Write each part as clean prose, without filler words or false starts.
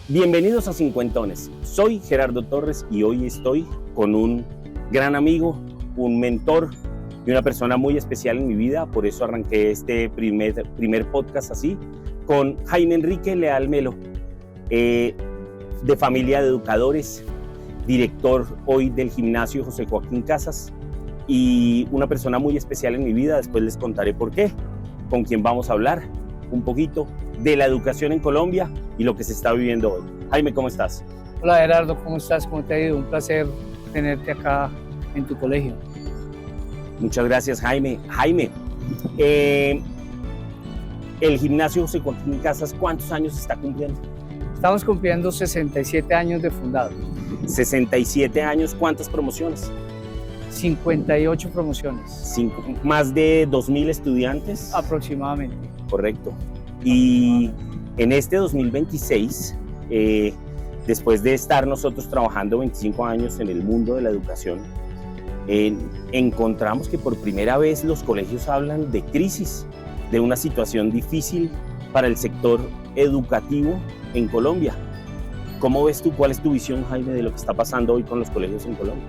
Bienvenidos a Cincuentones. Soy Gerardo Torres y hoy estoy con un gran amigo, un mentor y una persona muy especial en mi vida. Por eso arranqué este primer podcast así, con Jaime Enrique Leal Melo, de familia de educadores, director hoy del gimnasio José Joaquín Casas y una persona muy especial en mi vida. Después les contaré por qué, con quien vamos a hablar un poquito de la educación en Colombia y lo que se está viviendo hoy. Jaime, ¿cómo estás? Hola Gerardo, ¿cómo estás? ¿Cómo te ha ido? Un placer tenerte acá en tu colegio. Muchas gracias, Jaime. Jaime, el gimnasio José Joaquín Casas, ¿cuántos años está cumpliendo? Estamos cumpliendo 67 años de fundado. 67 años, ¿cuántas promociones? 58 promociones. Más de 2.000 estudiantes. Aproximadamente. Correcto. Y en este 2026, después de estar nosotros trabajando 25 años en el mundo de la educación, encontramos que por primera vez los colegios hablan de crisis, de una situación difícil para el sector educativo en Colombia. ¿Cómo ves tú? ¿Cuál es tu visión, Jaime, de lo que está pasando hoy con los colegios en Colombia?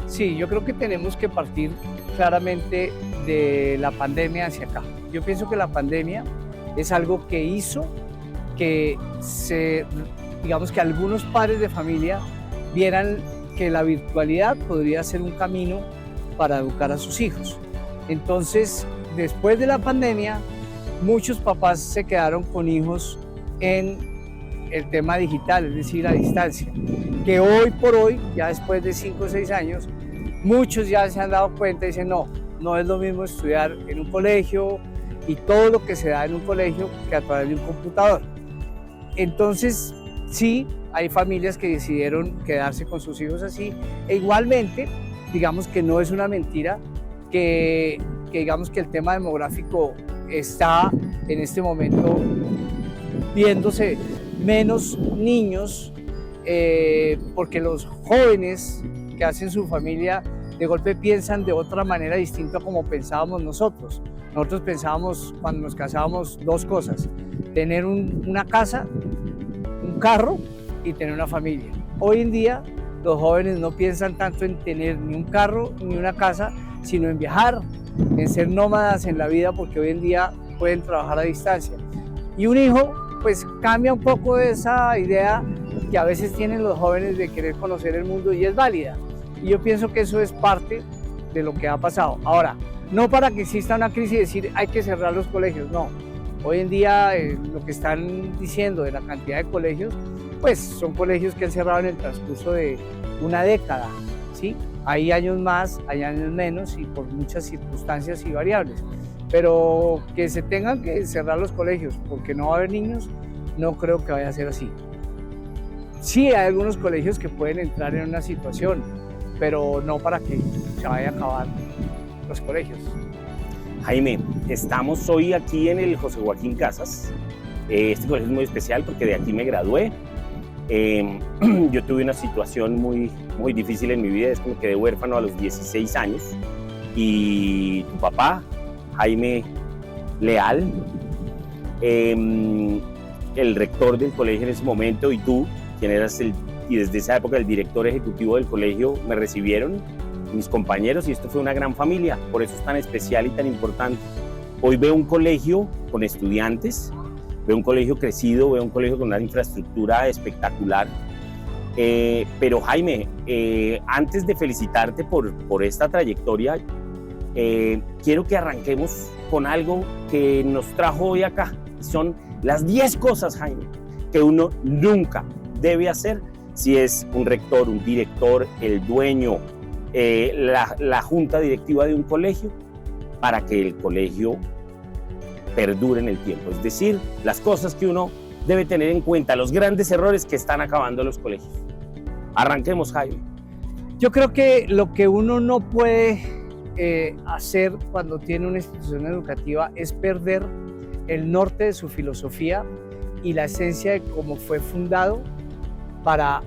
Sí, yo creo que tenemos que partir claramente de la pandemia hacia acá. Yo pienso que la pandemia es algo que hizo que digamos que algunos padres de familia vieran que la virtualidad podría ser un camino para educar a sus hijos. Entonces, después de la pandemia, muchos papás se quedaron con hijos en el tema digital, es decir, a distancia, que hoy por hoy, ya después de 5 o 6 años, muchos ya se han dado cuenta y dicen, no es lo mismo estudiar en un colegio y todo lo que se da en un colegio que a través de un computador. Entonces, sí, hay familias que decidieron quedarse con sus hijos así, e igualmente, digamos que no es una mentira que digamos que el tema demográfico está en este momento viéndose menos niños, porque los jóvenes que hacen su familia de golpe piensan de otra manera distinta como pensábamos nosotros. Nosotros pensábamos cuando nos casábamos 2 cosas, tener una casa, un carro y tener una familia. Hoy en día los jóvenes no piensan tanto en tener ni un carro ni una casa, sino en viajar, en ser nómadas en la vida, porque hoy en día pueden trabajar a distancia. Y un hijo pues cambia un poco de esa idea que a veces tienen los jóvenes de querer conocer el mundo, y es válida. Y yo pienso que eso es parte de lo que ha pasado. Ahora, no para que exista una crisis y decir hay que cerrar los colegios, no. Hoy en día lo que están diciendo de la cantidad de colegios, pues son colegios que han cerrado en el transcurso de una década, ¿sí? Hay años más, hay años menos y por muchas circunstancias y variables. Pero que se tengan que cerrar los colegios porque no va a haber niños, no creo que vaya a ser así. Sí hay algunos colegios que pueden entrar en una situación, pero no para que se vaya a acabar los colegios. Jaime, estamos hoy aquí en el José Joaquín Casas. Este colegio es muy especial porque de aquí me gradué. Yo tuve una situación muy difícil en mi vida, es que me quedé huérfano a los 16 años y tu papá, Jaime Leal, el rector del colegio en ese momento, y tú, quien eras y desde esa época el director ejecutivo del colegio, me recibieron, mis compañeros, y esto fue una gran familia, por eso es tan especial y tan importante. Hoy veo un colegio con estudiantes, veo un colegio crecido, veo un colegio con una infraestructura espectacular, pero Jaime, antes de felicitarte por esta trayectoria, quiero que arranquemos con algo que nos trajo hoy acá. Son las 10 cosas, Jaime, que uno nunca debe hacer si es un rector, un director, el dueño, la junta directiva de un colegio, para que el colegio perdure en el tiempo. Es decir, las cosas que uno debe tener en cuenta, los grandes errores que están acabando los colegios. Arranquemos, Jaime. Yo creo que lo que uno no puede hacer cuando tiene una institución educativa es perder el norte de su filosofía y la esencia de cómo fue fundado, para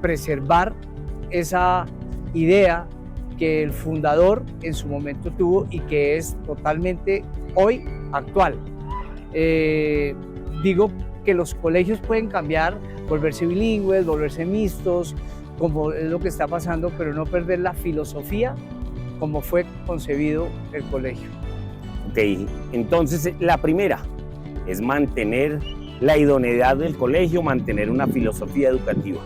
preservar esa idea que el fundador en su momento tuvo y que es totalmente hoy actual. Digo que los colegios pueden cambiar volverse bilingües, volverse mixtos, como es lo que está pasando, pero no perder la filosofía como fue concebido el colegio. Ok, entonces la primera es mantener la idoneidad del colegio, mantener una filosofía educativa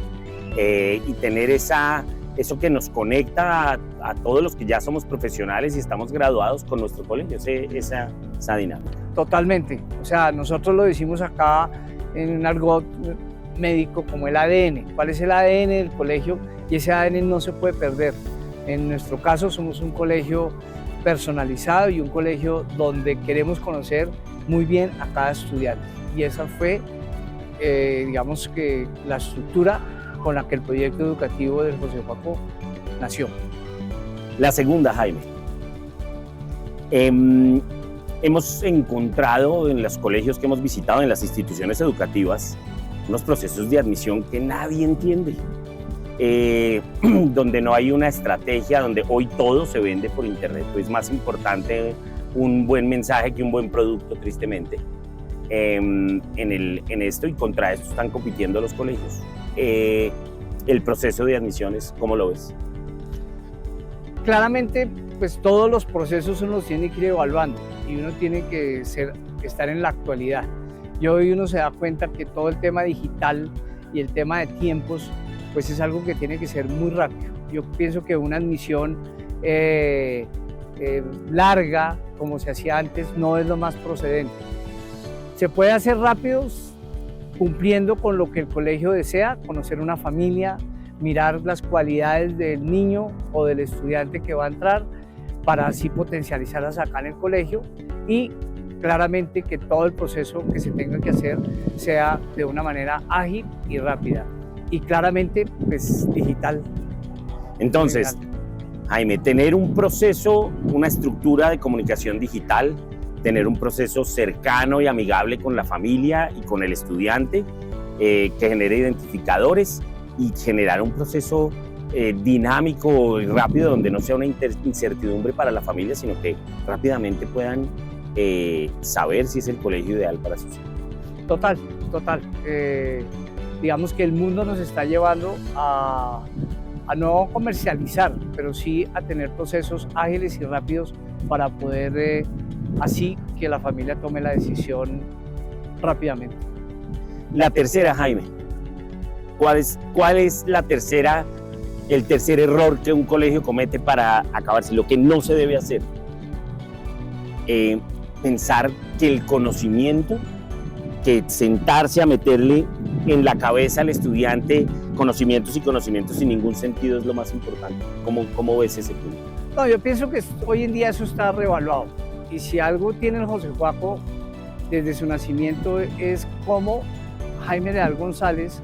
y tener eso que nos conecta a todos los que ya somos profesionales y estamos graduados con nuestro colegio, esa dinámica. Totalmente, o sea, nosotros lo decimos acá en un argot médico como el ADN. ¿Cuál es el ADN del colegio? Y ese ADN no se puede perder. En nuestro caso somos un colegio personalizado y un colegio donde queremos conocer muy bien a cada estudiante. Y esa fue, digamos que la estructura con la que el proyecto educativo del José Joaco nació. La segunda, Jaime. Hemos encontrado en los colegios que hemos visitado, en las instituciones educativas, unos procesos de admisión que nadie entiende, donde no hay una estrategia, donde hoy todo se vende por internet. Es más importante un buen mensaje que un buen producto, tristemente. En esto, y contra eso están compitiendo los colegios. El proceso de admisiones, ¿cómo lo ves? Claramente, pues todos los procesos uno los tiene que ir evaluando y uno tiene que estar en la actualidad. Y hoy uno se da cuenta que todo el tema digital y el tema de tiempos, pues es algo que tiene que ser muy rápido. Yo pienso que una admisión larga, como se hacía antes, no es lo más procedente. Se puede hacer rápido cumpliendo con lo que el colegio desea, conocer una familia, mirar las cualidades del niño o del estudiante que va a entrar para así potencializarlas acá en el colegio, y claramente que todo el proceso que se tenga que hacer sea de una manera ágil y rápida y claramente pues digital. Entonces, Jaime, tener un proceso, una estructura de comunicación digital, tener un proceso cercano y amigable con la familia y con el estudiante, que genere identificadores, y generar un proceso dinámico y rápido donde no sea una incertidumbre para la familia, sino que rápidamente puedan saber si es el colegio ideal para sus hijos. Total. Digamos que el mundo nos está llevando a no comercializar, pero sí a tener procesos ágiles y rápidos para poder así que la familia tome la decisión rápidamente. La tercera, Jaime, ¿cuál es el tercer error que un colegio comete para acabarse? Lo que no se debe hacer. Pensar que el conocimiento, que sentarse a meterle en la cabeza al estudiante conocimientos sin ningún sentido es lo más importante. ¿Cómo ves ese punto? No, yo pienso que hoy en día eso está revaluado. Y si algo tiene el José Joaco desde su nacimiento es cómo Jaime Leal González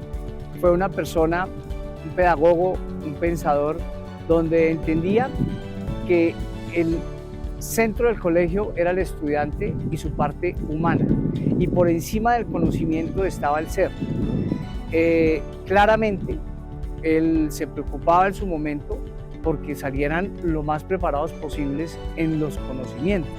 fue una persona, un pedagogo, un pensador, donde entendía que el centro del colegio era el estudiante y su parte humana, y por encima del conocimiento estaba el ser. Claramente, él se preocupaba en su momento porque salieran lo más preparados posibles en los conocimientos.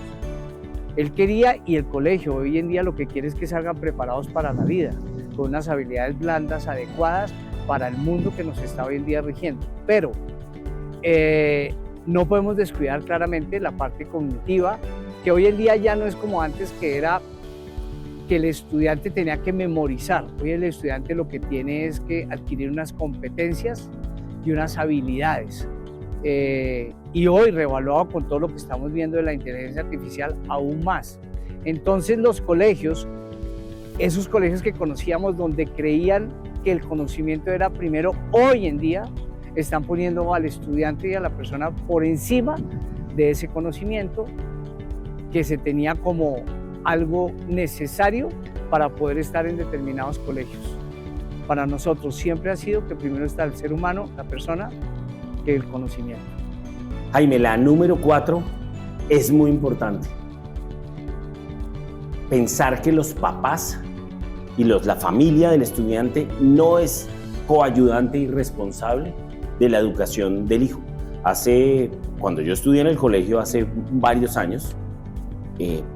Él quería, y el colegio hoy en día lo que quiere es que salgan preparados para la vida, con unas habilidades blandas adecuadas para el mundo que nos está hoy en día rigiendo. Pero no podemos descuidar claramente la parte cognitiva, que hoy en día ya no es como antes, que era que el estudiante tenía que memorizar. Hoy el estudiante lo que tiene es que adquirir unas competencias y unas habilidades. Y hoy, reevaluado con todo lo que estamos viendo de la inteligencia artificial, aún más. Entonces los colegios, esos colegios que conocíamos donde creían que el conocimiento era primero, hoy en día están poniendo al estudiante y a la persona por encima de ese conocimiento que se tenía como algo necesario para poder estar en determinados colegios. Para nosotros siempre ha sido que primero está el ser humano, la persona, que el conocimiento. Jaime, la número 4 es muy importante. Pensar que los papás y la familia del estudiante no es coayudante y responsable de la educación del hijo. Cuando yo estudié en el colegio hace varios años,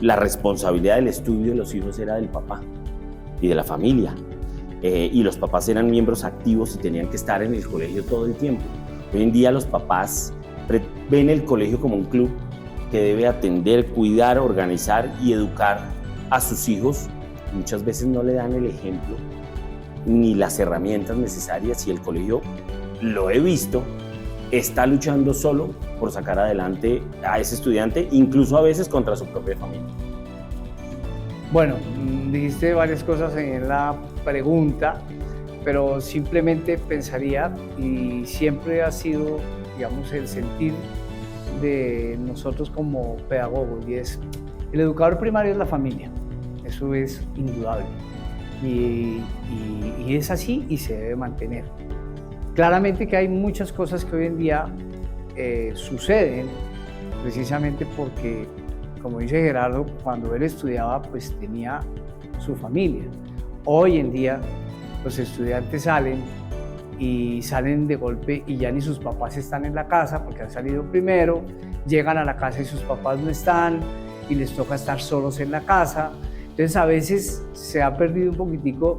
la responsabilidad del estudio de los hijos era del papá y de la familia. y los papás eran miembros activos y tenían que estar en el colegio todo el tiempo. Hoy en día los papás ven el colegio como un club que debe atender, cuidar, organizar y educar a sus hijos. Muchas veces no le dan el ejemplo ni las herramientas necesarias, y el colegio, lo he visto, está luchando solo por sacar adelante a ese estudiante, incluso a veces contra su propia familia. Bueno, dijiste varias cosas en la pregunta, pero simplemente pensaría, y siempre ha sido, digamos, el sentir de nosotros como pedagogos, y es: el educador primario es la familia, eso es indudable, y es así y se debe mantener. Claramente que hay muchas cosas que hoy en día suceden precisamente porque, como dice Gerardo, cuando él estudiaba pues tenía su familia. Hoy en día los estudiantes salen de golpe y ya ni sus papás están en la casa porque han salido primero, llegan a la casa y sus papás no están y les toca estar solos en la casa. Entonces a veces se ha perdido un poquitico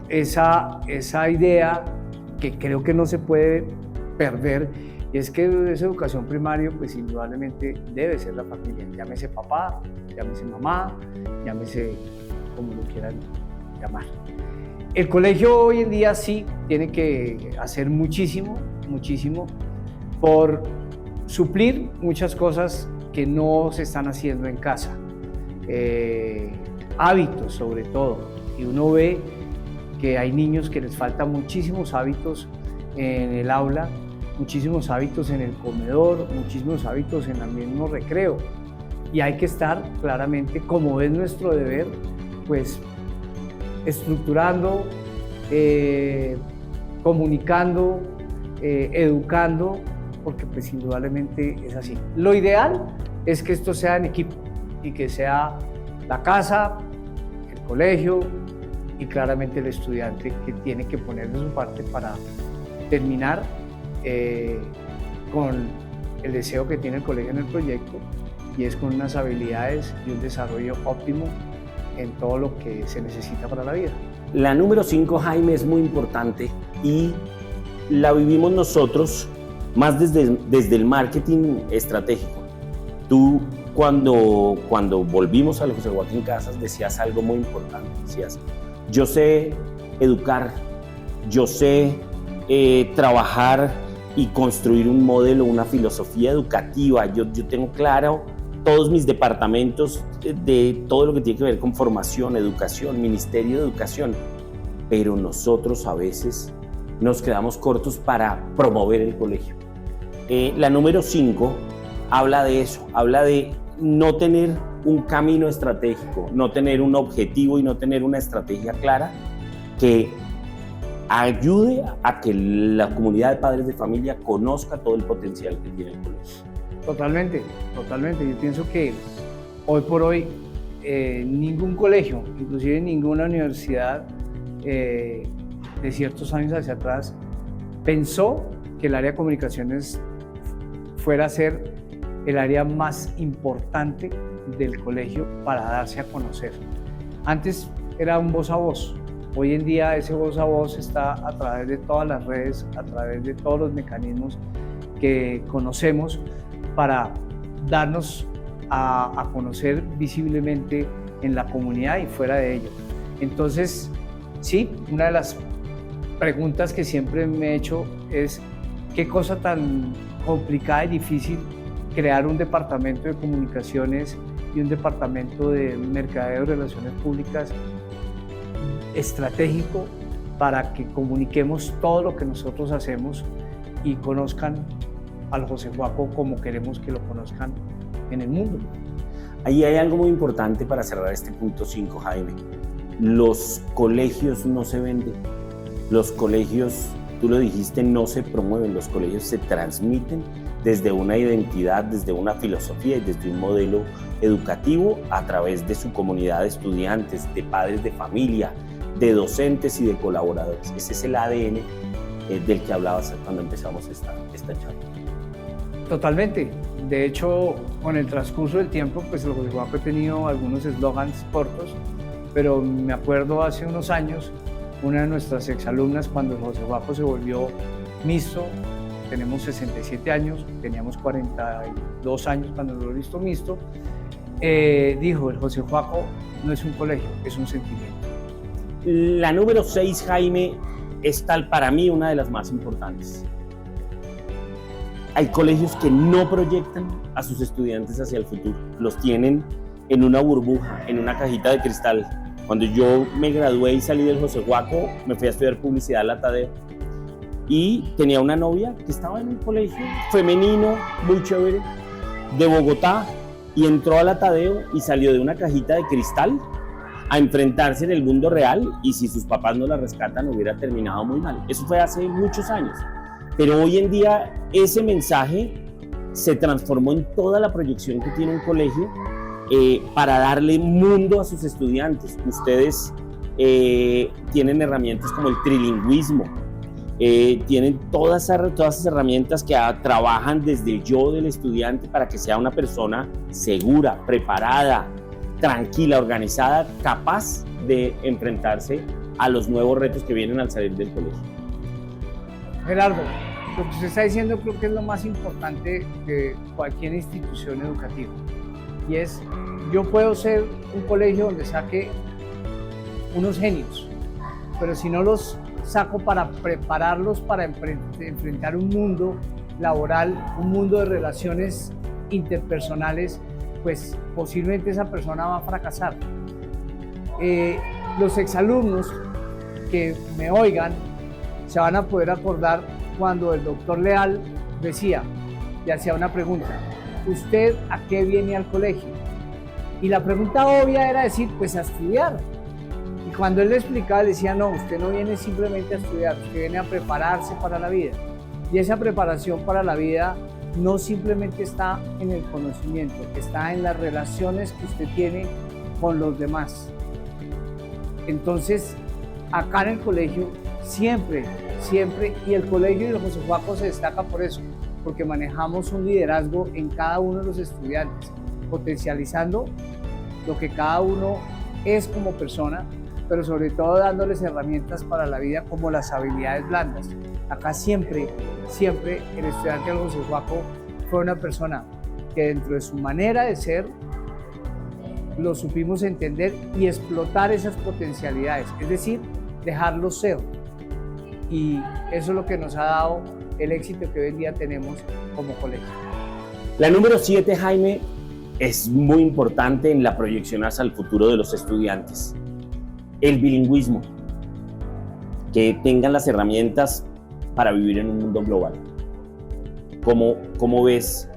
esa idea que creo que no se puede perder, y es que esa educación primaria pues indudablemente debe ser la familia, llámese papá, llámese mamá, llámese como lo quieran llamar. El colegio hoy en día sí tiene que hacer muchísimo por suplir muchas cosas que no se están haciendo en casa, hábitos sobre todo, y uno ve que hay niños que les faltan muchísimos hábitos en el aula, muchísimos hábitos en el comedor, muchísimos hábitos en el mismo recreo, y hay que estar claramente, como es nuestro deber, pues estructurando, comunicando, educando, porque pues indudablemente es así. Lo ideal es que esto sea en equipo y que sea la casa, el colegio y claramente el estudiante, que tiene que poner de su parte para terminar con el deseo que tiene el colegio en el proyecto, y es con unas habilidades y un desarrollo óptimo en todo lo que se necesita para la vida. La número 5, Jaime, es muy importante y la vivimos nosotros más desde el marketing estratégico. Tú, cuando volvimos a José Joaquín Casas, decías algo muy importante. Decías: yo sé educar, yo sé trabajar y construir un modelo, una filosofía educativa. Yo tengo claro todos mis departamentos de todo lo que tiene que ver con formación, educación, Ministerio de Educación, pero nosotros a veces nos quedamos cortos para promover el colegio. La número 5 habla de eso, habla de no tener un camino estratégico, no tener un objetivo y no tener una estrategia clara que ayude a que la comunidad de padres de familia conozca todo el potencial que tiene el colegio. Totalmente. Yo pienso que hoy por hoy ningún colegio, inclusive ninguna universidad de ciertos años hacia atrás, pensó que el área de comunicaciones fuera a ser el área más importante del colegio para darse a conocer. Antes era un voz a voz. Hoy en día ese voz a voz está a través de todas las redes, a través de todos los mecanismos que conocemos, para darnos a conocer visiblemente en la comunidad y fuera de ella. Entonces, sí, una de las preguntas que siempre me he hecho es: ¿qué cosa tan complicada y difícil crear un departamento de comunicaciones y un departamento de mercadeo y relaciones públicas estratégico para que comuniquemos todo lo que nosotros hacemos y conozcan al José Joaco como queremos que lo conozcan en el mundo? Ahí hay algo muy importante para cerrar este punto 5, Jaime. Los colegios no se venden. Los colegios, tú lo dijiste, no se promueven. Los colegios se transmiten desde una identidad, desde una filosofía y desde un modelo educativo a través de su comunidad de estudiantes, de padres de familia, de docentes y de colaboradores. Ese es el ADN del que hablabas cuando empezamos esta charla. Totalmente. De hecho, con el transcurso del tiempo, pues el José Joaco ha tenido algunos eslogans cortos, pero me acuerdo hace unos años una de nuestras exalumnas, cuando el José Joaco se volvió mixto, tenemos 67 años, teníamos 42 años cuando lo visto mixto, dijo, el José Joaco no es un colegio, es un sentimiento. La número 6, Jaime, es para mí una de las más importantes. Hay colegios que no proyectan a sus estudiantes hacia el futuro, los tienen en una burbuja, en una cajita de cristal. Cuando yo me gradué y salí del José Joaco, me fui a estudiar publicidad a la Tadeo y tenía una novia que estaba en un colegio femenino, muy chévere, de Bogotá, y entró a la Tadeo y salió de una cajita de cristal a enfrentarse en el mundo real, y si sus papás no la rescatan hubiera terminado muy mal. Eso fue hace muchos años, pero hoy en día ese mensaje se transformó en toda la proyección que tiene un colegio para darle mundo a sus estudiantes. Ustedes tienen herramientas como el trilingüismo, tienen todas esas herramientas que trabajan desde el yo del estudiante para que sea una persona segura, preparada, tranquila, organizada, capaz de enfrentarse a los nuevos retos que vienen al salir del colegio. Gerardo, lo que usted está diciendo creo que es lo más importante de cualquier institución educativa, y es, yo puedo ser un colegio donde saque unos genios, pero si no los saco para prepararlos para enfrentar un mundo laboral, un mundo de relaciones interpersonales, pues posiblemente esa persona va a fracasar. Los exalumnos que me oigan se van a poder acordar cuando el doctor Leal decía, y hacía una pregunta, ¿usted a qué viene al colegio? Y la pregunta obvia era decir, pues a estudiar. Y cuando él le explicaba, le decía, no, usted no viene simplemente a estudiar, usted viene a prepararse para la vida. Y esa preparación para la vida no simplemente está en el conocimiento, está en las relaciones que usted tiene con los demás. Entonces, acá en el colegio, siempre, y el colegio y el José Joaco se destaca por eso, porque manejamos un liderazgo en cada uno de los estudiantes, potencializando lo que cada uno es como persona, pero sobre todo dándoles herramientas para la vida como las habilidades blandas. Acá siempre el estudiante del José Joaco fue una persona que dentro de su manera de ser lo supimos entender y explotar esas potencialidades, es decir, dejarlo ser. Y eso es lo que nos ha dado el éxito que hoy en día tenemos como colegio. La número 7, Jaime, es muy importante en la proyección hacia el futuro de los estudiantes. El bilingüismo, que tengan las herramientas para vivir en un mundo global. ¿Cómo ves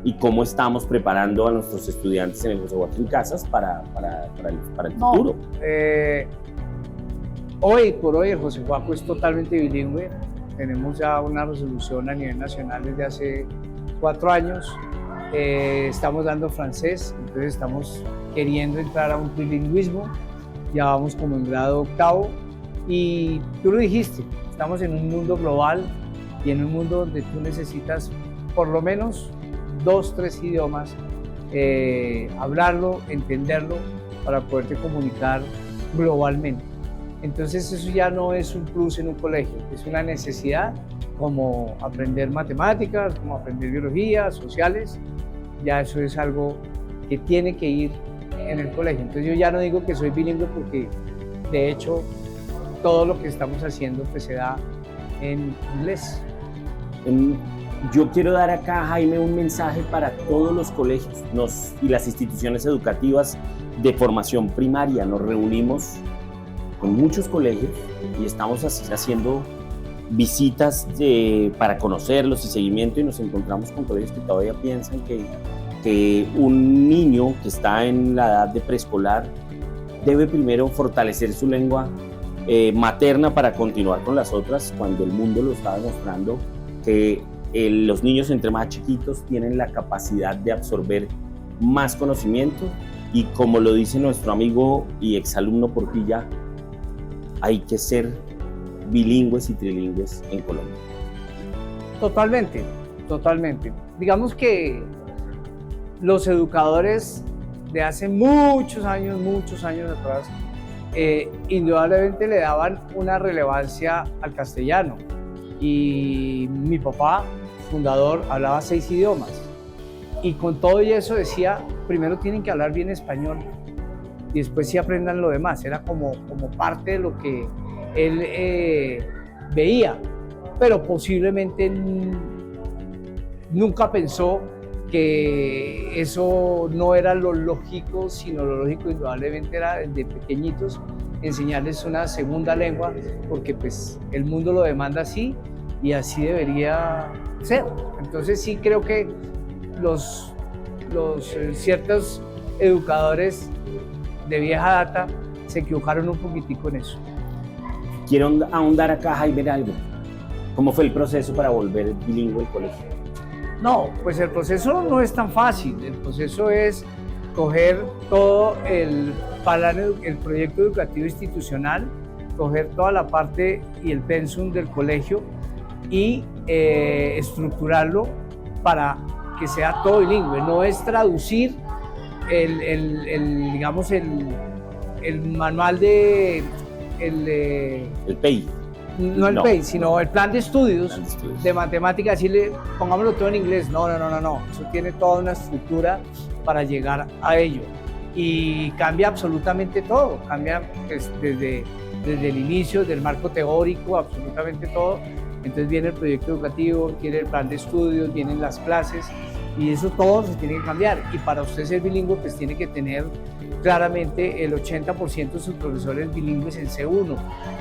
y cómo estamos preparando a nuestros estudiantes en el José Joaquín Casas para el futuro? Hoy por hoy el José Joaco es totalmente bilingüe. Tenemos ya una resolución a nivel nacional desde hace 4 años. Estamos dando francés, entonces estamos queriendo entrar a un trilingüismo. Ya vamos como en grado 8º, y tú lo dijiste, estamos en un mundo global y en un mundo donde tú necesitas por lo menos 2, 3 idiomas, hablarlo, entenderlo, para poderte comunicar globalmente. Entonces eso ya no es un plus en un colegio, es una necesidad, como aprender matemáticas, como aprender biología, sociales. Ya eso es algo que tiene que ir en el colegio. Entonces yo ya no digo que soy bilingüe, porque de hecho todo lo que estamos haciendo pues se da en inglés. Yo quiero dar acá, Jaime, un mensaje para todos los colegios y las instituciones educativas de formación primaria. Nos reunimos con muchos colegios y estamos haciendo visitas para conocerlos y seguimiento, y nos encontramos con colegios que todavía piensan que un niño que está en la edad de preescolar debe primero fortalecer su lengua materna para continuar con las otras, cuando el mundo lo está demostrando que los niños entre más chiquitos tienen la capacidad de absorber más conocimiento, y como lo dice nuestro amigo y exalumno Portilla, hay que ser bilingües y trilingües en Colombia. Totalmente. Digamos que los educadores de hace muchos años atrás indudablemente le daban una relevancia al castellano. Y mi papá, fundador, hablaba 6 idiomas. Y con todo y eso decía, primero tienen que hablar bien español y después sí aprendan lo demás. Era como parte de lo que él veía, pero posiblemente nunca pensó que eso no era lo lógico, sino lo lógico indudablemente era desde pequeñitos enseñarles una segunda lengua, porque pues el mundo lo demanda así y así debería ser. Entonces sí creo que los ciertos educadores de vieja data se equivocaron un poquitico en eso. Quiero ahondar acá, Jaime, algo. ¿Cómo fue el proceso para volver bilingüe al colegio? No, pues el proceso no es tan fácil. El proceso es coger todo el proyecto educativo institucional, coger toda la parte y el pensum del colegio y estructurarlo para que sea todo bilingüe. No es traducir digamos, el manual de... El PEI. No el PEI, sino el plan de estudios, de matemáticas, pongámoslo todo en inglés. No. Eso tiene toda una estructura para llegar a ello. Y cambia absolutamente todo. Cambia pues, desde el inicio, del marco teórico, absolutamente todo. Entonces viene el proyecto educativo, viene el plan de estudios, vienen las clases y eso todo se tiene que cambiar. Y para usted ser bilingüe, pues tiene que tener claramente el 80% de sus profesores bilingües en C1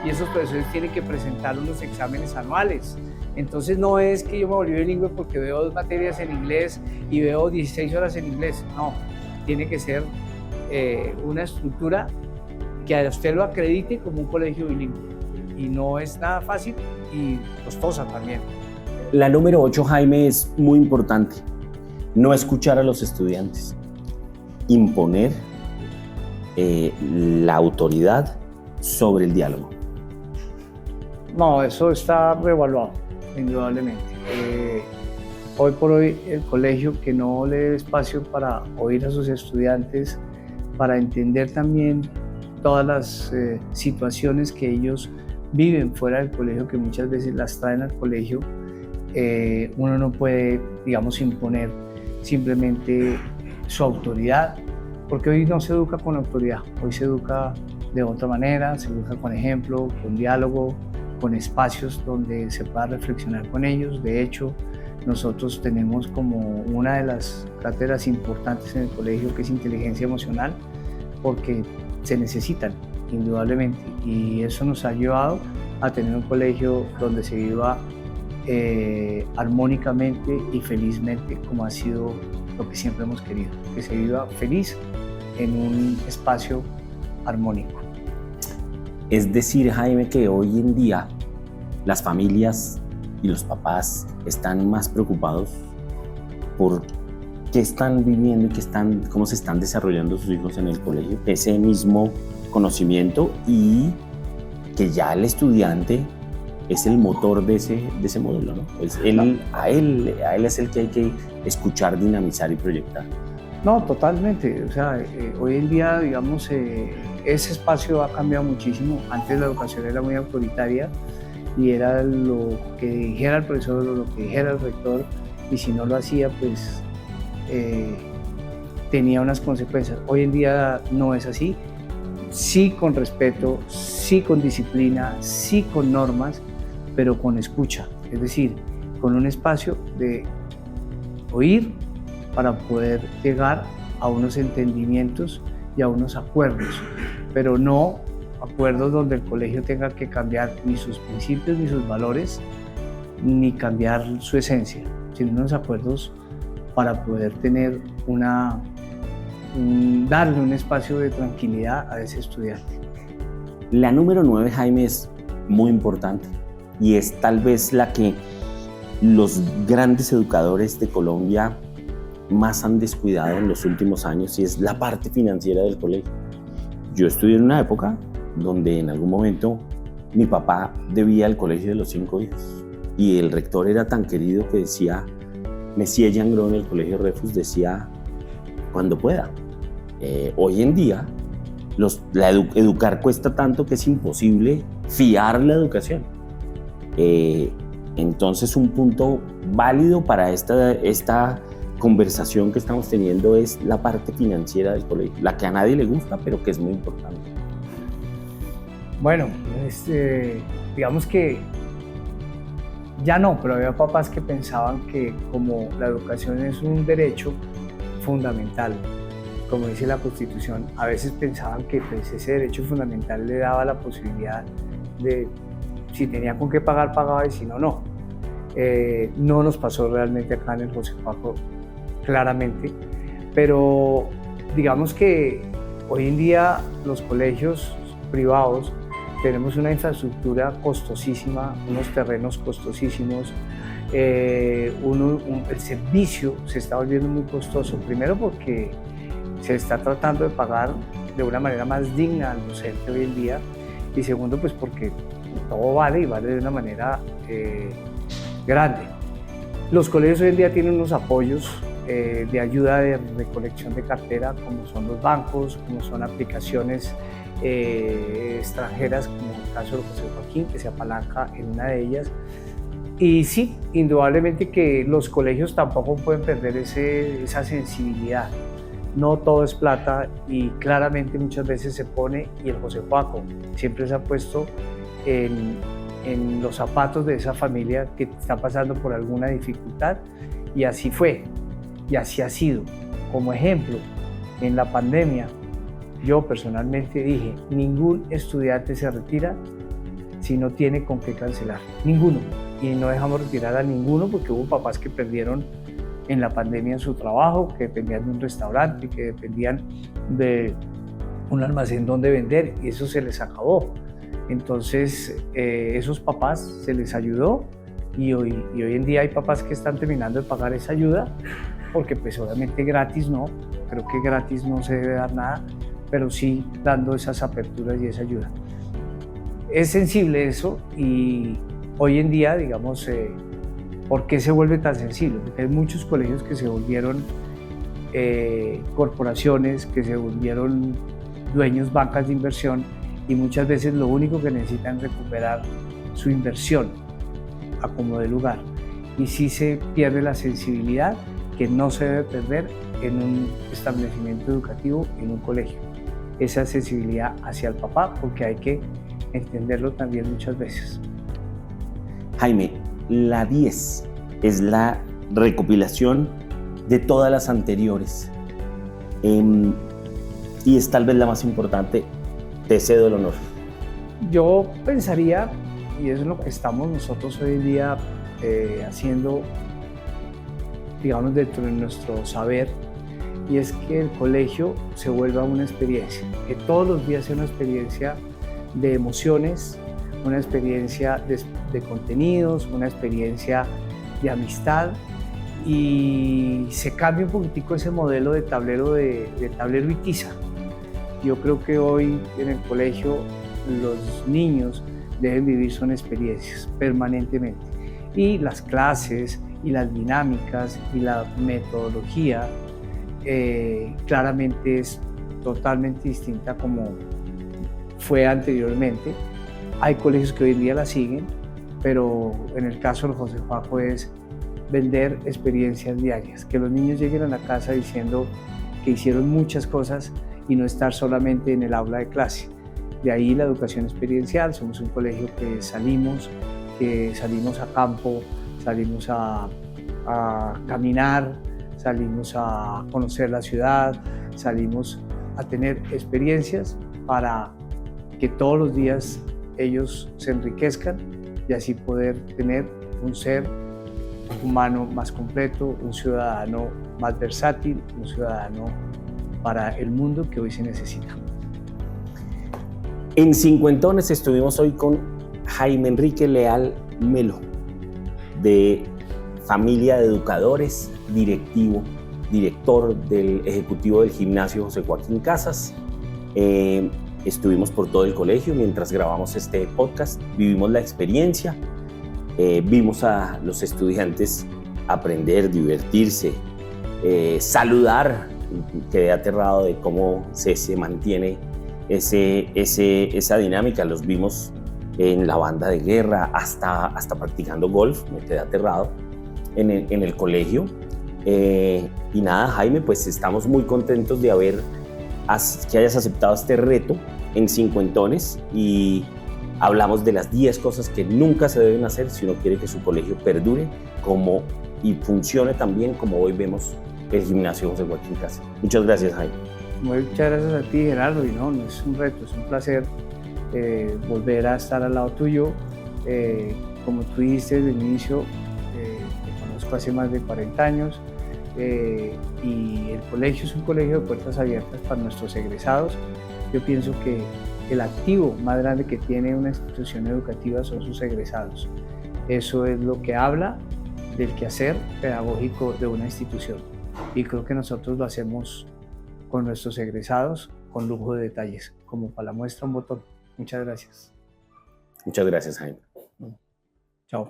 y esos profesores tienen que presentar unos exámenes anuales. Entonces no es que yo me volví bilingüe porque veo 2 materias en inglés y veo 16 horas en inglés, no, tiene que ser una estructura que a usted lo acredite como un colegio bilingüe y no es nada fácil y costosa también. La número 8, Jaime, es muy importante. No escuchar a los estudiantes, imponer la autoridad sobre el diálogo. No, eso está revaluado, indudablemente. Hoy por hoy el colegio que no le dé espacio para oír a sus estudiantes, para entender también todas las situaciones que ellos viven fuera del colegio, que muchas veces las traen al colegio, uno no puede, digamos, imponer simplemente su autoridad, porque hoy no se educa con autoridad, hoy se educa de otra manera, se educa con ejemplo, con diálogo, con espacios donde se pueda reflexionar con ellos. De hecho, nosotros tenemos como una de las cátedras importantes en el colegio que es inteligencia emocional, porque se necesitan indudablemente y eso nos ha llevado a tener un colegio donde se viva armónicamente y felizmente, como ha sido lo que siempre hemos querido, que se viva feliz en un espacio armónico. Es decir, Jaime, que hoy en día las familias y los papás están más preocupados por qué están viviendo y cómo se están desarrollando sus hijos en el colegio, ese mismo conocimiento, y que ya el estudiante es el motor de ese módulo, ¿no? A él es el que hay que escuchar, dinamizar y proyectar. No, totalmente. O sea, hoy en día, digamos, ese espacio ha cambiado muchísimo. Antes la educación era muy autoritaria y era lo que dijera el profesor o lo que dijera el rector, y si no lo hacía, pues tenía unas consecuencias. Hoy en día no es así. Sí con respeto, sí con disciplina, sí con normas, pero con escucha, es decir, con un espacio de oír para poder llegar a unos entendimientos y a unos acuerdos, pero no acuerdos donde el colegio tenga que cambiar ni sus principios ni sus valores, ni cambiar su esencia, sino unos acuerdos para poder tener darle un espacio de tranquilidad a ese estudiante. La número 9, Jaime, es muy importante y es tal vez la que los grandes educadores de Colombia más han descuidado en los últimos años, y es la parte financiera del colegio. Yo estudié en una época donde en algún momento mi papá debía al colegio de los 5 hijos y el rector era tan querido que decía, Messier Yangrón, el colegio Refus, decía, cuando pueda. Hoy en día educar cuesta tanto que es imposible fiar la educación. Entonces, un punto válido para esta conversación que estamos teniendo es la parte financiera del colegio, la que a nadie le gusta, pero que es muy importante. Bueno, digamos que ya no, pero había papás que pensaban que como la educación es un derecho fundamental, como dice la Constitución, a veces pensaban que pues, ese derecho fundamental le daba la posibilidad de, si tenía con qué pagar, pagaba, y si no, no. No nos pasó realmente acá en el José Faco, claramente, pero digamos que hoy en día los colegios privados tenemos una infraestructura costosísima, unos terrenos costosísimos, el servicio se está volviendo muy costoso, primero porque se está tratando de pagar de una manera más digna al docente hoy en día, y segundo pues porque todo vale y vale de una manera grande. Los colegios hoy en día tienen unos apoyos de ayuda de recolección de cartera, como son los bancos, como son aplicaciones extranjeras, como en el caso de José Joaquín, que se apalanca en una de ellas. Y sí, indudablemente que los colegios tampoco pueden perder esa sensibilidad. No todo es plata, y claramente muchas veces se pone, y el José Joaco siempre se ha puesto en los zapatos de esa familia que está pasando por alguna dificultad, y así fue, y así ha sido. Como ejemplo, en la pandemia, yo personalmente dije, ningún estudiante se retira si no tiene con qué cancelar, ninguno, y no dejamos retirar a ninguno porque hubo papás que perdieron en la pandemia su trabajo, que dependían de un restaurante, que dependían de un almacén donde vender, y eso se les acabó. Entonces, esos papás se les ayudó, y hoy en día hay papás que están terminando de pagar esa ayuda, porque pues obviamente gratis no, creo que gratis no se debe dar nada, pero sí dando esas aperturas y esa ayuda. Es sensible eso, y hoy en día, digamos, ¿por qué se vuelve tan sensible? Porque hay muchos colegios que se volvieron corporaciones, que se volvieron dueños, bancas de inversión, y muchas veces lo único que necesitan es recuperar su inversión a como de lugar. Y sí se pierde la sensibilidad que no se debe perder en un establecimiento educativo, en un colegio. Esa sensibilidad hacia el papá, porque hay que entenderlo también muchas veces. Jaime, la 10 es la recopilación de todas las anteriores, y es tal vez la más importante. Te cedo el honor. Yo pensaría, y es lo que estamos nosotros hoy en día haciendo, digamos, dentro de nuestro saber, y es que el colegio se vuelva una experiencia, que todos los días sea una experiencia de emociones, una experiencia de contenidos, una experiencia de amistad, y se cambie un poquitico ese modelo de tablero y tiza. Yo creo que hoy en el colegio los niños deben vivir son experiencias permanentemente, y las clases y las dinámicas y la metodología claramente es totalmente distinta como fue anteriormente. Hay colegios que hoy en día la siguen, pero en el caso del José Faco es vender experiencias diarias, que los niños lleguen a la casa diciendo que hicieron muchas cosas y no estar solamente en el aula de clase. De ahí la educación experiencial. Somos un colegio que salimos a campo, salimos a caminar, salimos a conocer la ciudad, salimos a tener experiencias para que todos los días ellos se enriquezcan, y así poder tener un ser humano más completo, un ciudadano más versátil, un ciudadano para el mundo que hoy se necesita. En Cincuentones estuvimos hoy con Jaime Enrique Leal Melo, de familia de educadores, director del ejecutivo del gimnasio José Joaquín Casas. Estuvimos por todo el colegio mientras grabamos este podcast, vivimos la experiencia, vimos a los estudiantes aprender, divertirse, saludar. Quedé aterrado de cómo se mantiene esa dinámica. Los vimos en la banda de guerra, hasta practicando golf, me quedé aterrado, en el colegio. Y nada, Jaime, pues estamos muy contentos de que hayas aceptado este reto en Cincuentones, y hablamos de las 10 cosas que nunca se deben hacer si uno quiere que su colegio perdure y funcione también como hoy vemos el gimnasio José Joaquín Casi. Muchas gracias, Jaime. Muchas gracias a ti, Gerardo, y no es un reto, es un placer volver a estar al lado tuyo. Como tú dijiste desde el inicio, te conozco hace más de 40 años, y el colegio es un colegio de puertas abiertas para nuestros egresados. Yo pienso que el activo más grande que tiene una institución educativa son sus egresados. Eso es lo que habla del quehacer pedagógico de una institución, y creo que nosotros lo hacemos con nuestros egresados con lujo de detalles, como para la muestra un botón. Muchas gracias. Muchas gracias, Jaime. Chao.